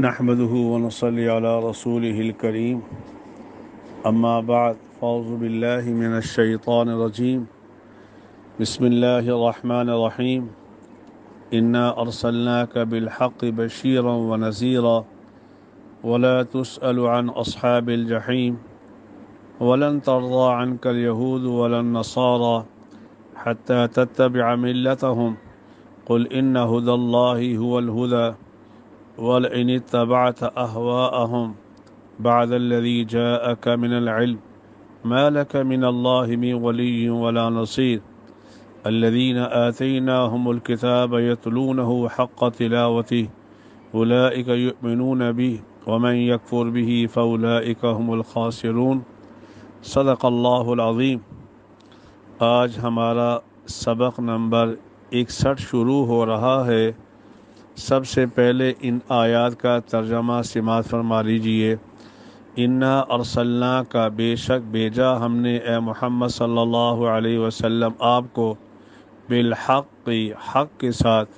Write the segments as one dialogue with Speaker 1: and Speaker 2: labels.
Speaker 1: نحمده ونصلي على رسوله الكريم أما بعد فأعوذ بالله من الشيطان الرجيم بسم الله الرحمن الرحيم إنا أرسلناك بالحق بشيرا ونذيرا ولا تسأل عن أصحاب الجحيم ولن ترضى عنك اليهود ولا النصارى حتى تتبع ملتهم قل إن هدى الله هو الهدى ولئن اتبعت أهواءهم بعد الذي جاءك من العلم ما لك من الله من ولي ولا نصير الذين آتيناهم الكتاب يتلونه حق تلاوته أولئك يؤمنون به ومن يكفر به فأولئك هم الخاسرون صدق اللہ العظیم۔ آج ہمارا سبق نمبر 61 شروع ہو رہا ہے۔ سب سے پہلے ان آیات کا ترجمہ سماعت فرما لیجیے۔ انا ارسلنا کا بے شک بھیجا ہم نے اے محمد صلی اللہ علیہ وسلم آپ کو بالحق حق کے ساتھ،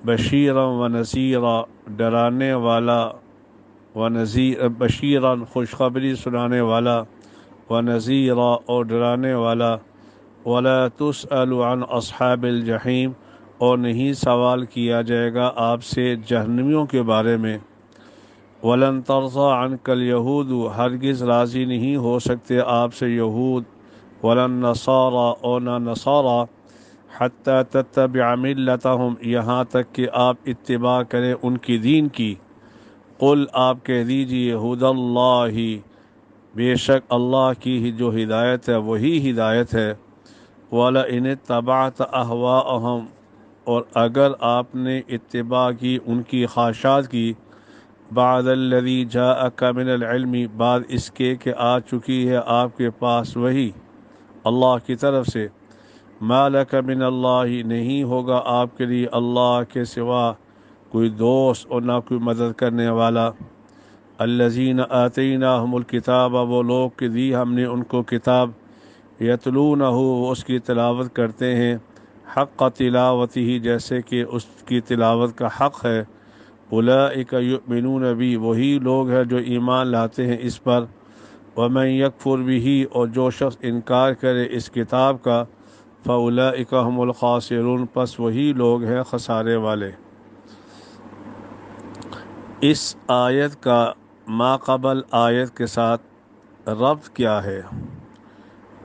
Speaker 1: بشیرا و نذیرا ڈرانے والا، بشیرا خوشخبری سنانے والا، و نذیرا اور ڈرانے والا، ولا تسأل عن اصحاب الجحیم اور نہیں سوال کیا جائے گا آپ سے جہنمیوں کے بارے میں۔ ولن ترضى عنك اليهود ہرگز راضی نہیں ہو سکتے آپ سے یہود، ولن نصارى اور نہ نصارى، حتى تتبع ملتهم یہاں تک کہ آپ اتباع کریں ان کی دین کی۔ قل آپ کہہ دیجئے ہدی اللہ بے شک اللہ کی جو ہدایت ہے وہی ہدایت ہے۔ وَلَئِنِ اتَّبَعْتَ أَهْوَاءَهُمْ اور اگر آپ نے اتباع کی ان کی خواہشات کی، بعد الذی جاءک من العلم بعد اس کے کہ آ چکی ہے آپ کے پاس وہی اللہ کی طرف سے، ما لک من اللہ نہیں ہوگا آپ کے لیے اللہ کے سوا کوئی دوست اور نہ کوئی مدد کرنے والا۔ الذین آتیناہم الکتاب وہ لوگ کہ دی ہم نے ان کو کتاب، یتلونہ وہ اس کی تلاوت کرتے ہیں، حق تلاوتہ جیسے کہ اس کی تلاوت کا حق ہے۔ اولئک یؤمنون بہ وہی لوگ ہیں جو ایمان لاتے ہیں اس پر، ومن یکفر بہ اور جو شخص انکار کرے اس کتاب کا، فاولئک هم الخاسرون پس وہی لوگ ہیں خسارے والے۔ اس آیت کا ما قبل آیت کے ساتھ ربط کیا ہے؟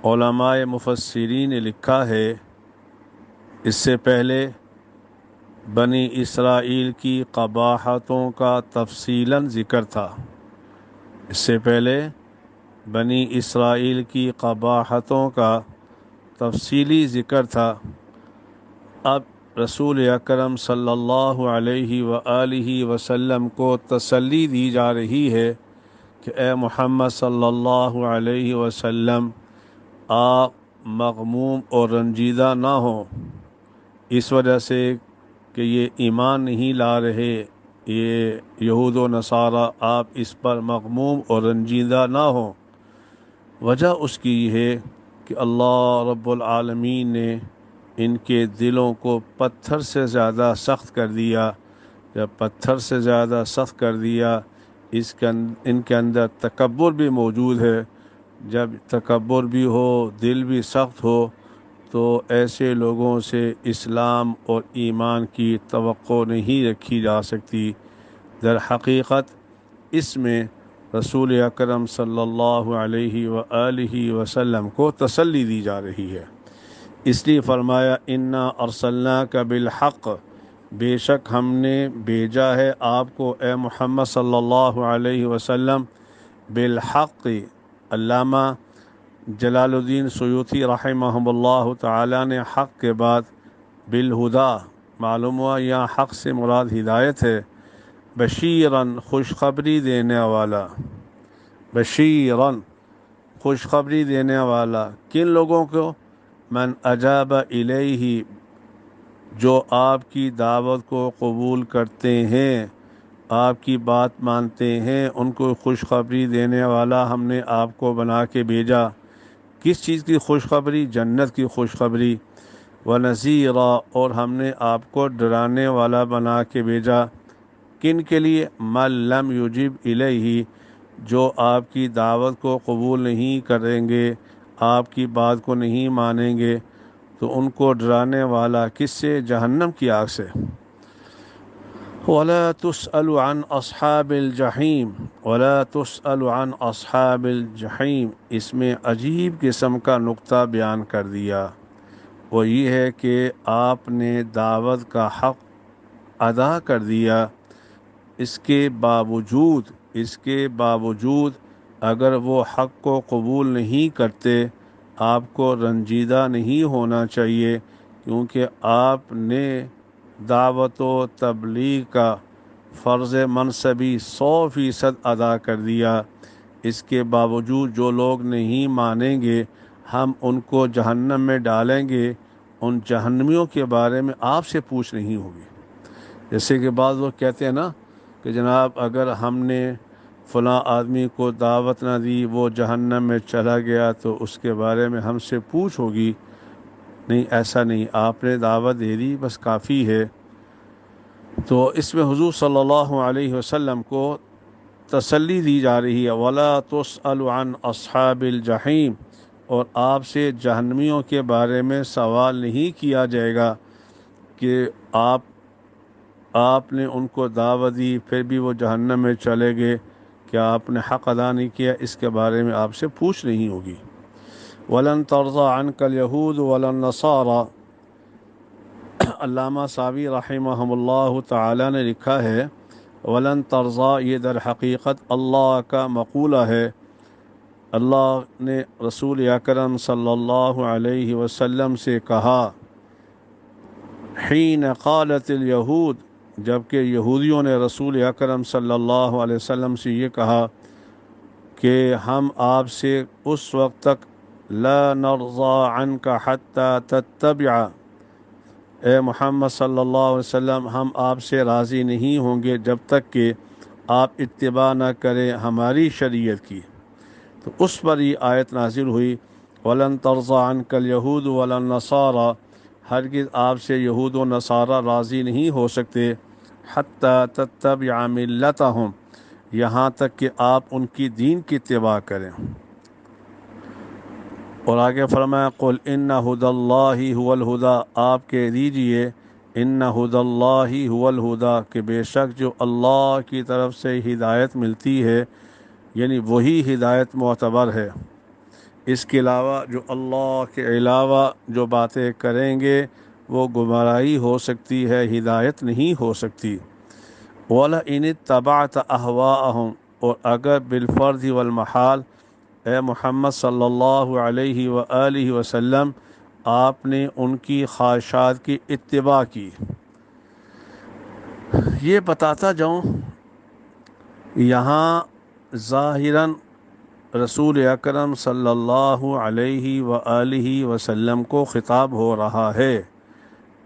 Speaker 1: علماء مفسرین نے لکھا ہے اس سے پہلے بنی اسرائیل کی قباحتوں کا تفصیلاً ذکر تھا۔ اس سے پہلے بنی اسرائیل کی قباحتوں کا تفصیلی ذکر تھا۔ اب رسول اکرم صلی اللہ علیہ وآلہ وسلم کو تسلی دی جا رہی ہے کہ اے محمد صلی اللہ علیہ وسلم آپ مغموم اور رنجیدہ نہ ہوں اس وجہ سے کہ یہ ایمان نہیں لا رہے یہ یہود و نصارہ، آپ اس پر مغموم اور رنجیدہ نہ ہوں۔ وجہ اس کی یہ ہے کہ اللہ رب العالمین نے ان کے دلوں کو پتھر سے زیادہ سخت کر دیا۔ جب پتھر سے زیادہ سخت کر دیا ان کے اندر تکبر بھی موجود ہے۔ جب تکبر بھی ہو، دل بھی سخت ہو، تو ایسے لوگوں سے اسلام اور ایمان کی توقع نہیں رکھی جا سکتی۔ در حقیقت اس میں رسول اکرم صلی اللہ علیہ وآلہ وسلم کو تسلی دی جا رہی ہے۔ اس لیے فرمایا انا ارسلناک بالحق بے شک ہم نے بھیجا ہے آپ کو اے محمد صلی اللہ علیہ وسلم بالحق۔ علامہ جلال الدین سیوطی رحمہ اللہ تعالی نے حق کے بعد بالہدا معلوم ہوا یہاں حق سے مراد ہدایت ہے، بشیراً خوشخبری دینے والا، بشیراً خوشخبری دینے والا کن لوگوں کو؟ من اجاب الیہ جو آپ کی دعوت کو قبول کرتے ہیں، آپ کی بات مانتے ہیں، ان کو خوشخبری دینے والا ہم نے آپ کو بنا کے بھیجا۔ کس چیز کی خوشخبری؟ جنت کی خوشخبری۔ ونذیرا اور ہم نے آپ کو ڈرانے والا بنا کے بھیجا۔ کن کے لیے؟ من لم یجب الیہ، جو آپ کی دعوت کو قبول نہیں کریں گے، آپ کی بات کو نہیں مانیں گے، تو ان کو ڈرانے والا کس سے؟ جہنم کی آگ سے۔ وَلَا تُسْأَلُ عَنْ أَصْحَابِ الْجَحِيمِ، وَلَا تُسْأَلُ عَنْ أَصْحَابِ الْجَحِيمِ، اس میں عجیب قسم کا نقطہ بیان کر دیا، وہ یہ ہے کہ آپ نے دعوت کا حق ادا کر دیا، اس کے باوجود اگر وہ حق کو قبول نہیں کرتے، آپ کو رنجیدہ نہیں ہونا چاہیے، کیونکہ آپ نے دعوت و تبلیغ کا فرض منصبی 100% ادا کر دیا۔ اس کے باوجود جو لوگ نہیں مانیں گے، ہم ان کو جہنم میں ڈالیں گے، ان جہنمیوں کے بارے میں آپ سے پوچھ نہیں ہوگی۔ جیسے کہ بعض لوگ کہتے ہیں نا کہ جناب اگر ہم نے فلاں آدمی کو دعوت نہ دی، وہ جہنم میں چلا گیا، تو اس کے بارے میں ہم سے پوچھ ہوگی۔ نہیں، ایسا نہیں، آپ نے دعوت دے دی، بس کافی ہے۔ تو اس میں حضور صلی اللہ علیہ وسلم کو تسلی دی جا رہی ہے، وَلَا تُسْأَلُ عَنْ أَصْحَابِ الْجَحِيمِ، اور آپ سے جہنمیوں کے بارے میں سوال نہیں کیا جائے گا کہ آپ نے ان کو دعوت دی پھر بھی وہ جہنم میں چلے گئے، کیا آپ نے حق ادا نہیں کیا؟ اس کے بارے میں آپ سے پوچھ نہیں ہوگی۔ وَلَن تَرْضَىٰ عَنْكَ الْيَهُودُ وَلَا النَّصَارَىٰ، علامہ ساوی رحمہ اللہ تعالی نے لکھا ہے وَلَن تَرْضَىٰ، یہ در حقیقت اللہ کا مقولہ ہے۔ اللہ نے رسول اکرم صلی اللہ علیہ وسلم سے کہا، حین قالت الیہود، جبکہ یہودیوں نے رسول اکرم صلی اللہ علیہ وسلم سے یہ کہا کہ ہم آپ سے اس وقت تک لا نرضى عنك حتى تتبع، اے محمد صلی اللہ علیہ وسلم ہم آپ سے راضی نہیں ہوں گے جب تک کہ آپ اتباع نہ کریں ہماری شریعت کی۔ تو اس پر یہ آیت نازل ہوئی، وَلَن تَرْضَىٰ عَنْكَ الْيَهُودُ وَلَا النَّصَارَىٰ، ہرگز آپ سے یہود و نصارہ راضی نہیں ہو سکتے، حَتَّىٰ تَتَّبِعَ مِلَّتَهُمْ، یہاں تک کہ آپ ان کی دین کی اتباع کریں۔ اور آگے فرمایا، قُلْ إِنَّ هُدَى اللَّهِ هُوَ الْهُدَىٰ، آپ کہہ دیجئے إِنَّ هُدَى اللَّهِ هُوَ الْهُدَىٰ، کہ بے شک جو اللہ کی طرف سے ہدایت ملتی ہے، یعنی وہی ہدایت معتبر ہے۔ اس کے علاوہ جو اللہ کے علاوہ جو باتیں کریں گے وہ گمراہی ہو سکتی ہے، ہدایت نہیں ہو سکتی۔ وَلَئِنِ اتَّبَعْتَ أَهْوَاءَهُمْ، اور اگر بالفرض والمحال اے محمد صلی اللہ علیہ وآلہ وسلم آپ نے ان کی خواہشات کی اتباع کی۔ یہ بتاتا جاؤں، یہاں ظاہراً رسول اکرم صلی اللہ علیہ وآلہ وسلم کو خطاب ہو رہا ہے،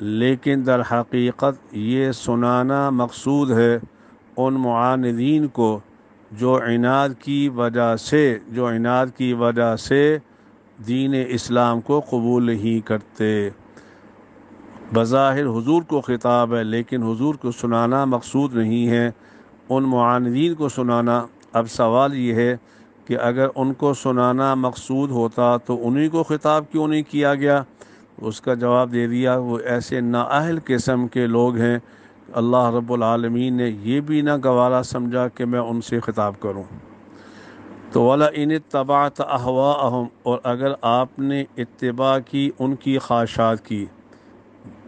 Speaker 1: لیکن در حقیقت یہ سنانا مقصود ہے ان معاندین کو جو عناد کی وجہ سے دین اسلام کو قبول نہیں کرتے۔ بظاہر حضور کو خطاب ہے، لیکن حضور کو سنانا مقصود نہیں ہے، ان معاندین کو سنانا۔ اب سوال یہ ہے کہ اگر ان کو سنانا مقصود ہوتا تو انہی کو خطاب کیوں نہیں کیا گیا؟ اس کا جواب دے دیا، وہ ایسے نااہل قسم کے لوگ ہیں، اللہ رب العالمین نے یہ بھی نہ گوارا سمجھا کہ میں ان سے خطاب کروں۔ تو وَلَئِنِ اتَّبَعْتَ أَهْوَاءَهُمْ، اور اگر آپ نے اتباع کی ان کی خواہشات کی،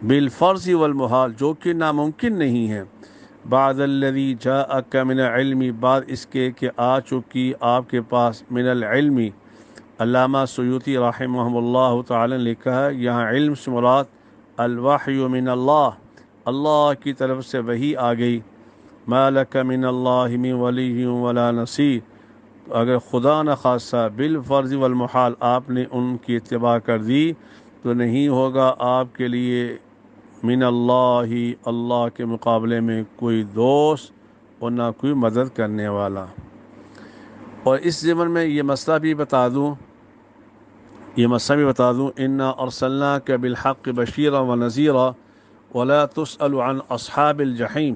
Speaker 1: بالفرض والمحال، جو کہ ناممکن نہیں ہے، بعد الذی جاءک من العلم، بعد اس کے کہ آ چکی آپ کے پاس من العلم۔ علامہ سیوطی رحمہ اللہ تعالی نے لکھا ہے یہاں علم سے مراد الوحی من اللہ، اللہ کی طرف سے وحی آ گئی، ما لک من اللہ من ولی ولا نصیر، اگر خدا نخواستہ بالفرض والمحال آپ نے ان کی اتباع کر دی تو نہیں ہوگا آپ کے لیے من اللہ، اللہ کے مقابلے میں کوئی دوست اور نہ کوئی مدد کرنے والا۔ اور اس ضمن میں یہ مسئلہ بھی بتا دوں، انا ارسلناک بالحق بشیرا ونذیرا ولا تسأل عن اصحاب الجحیم،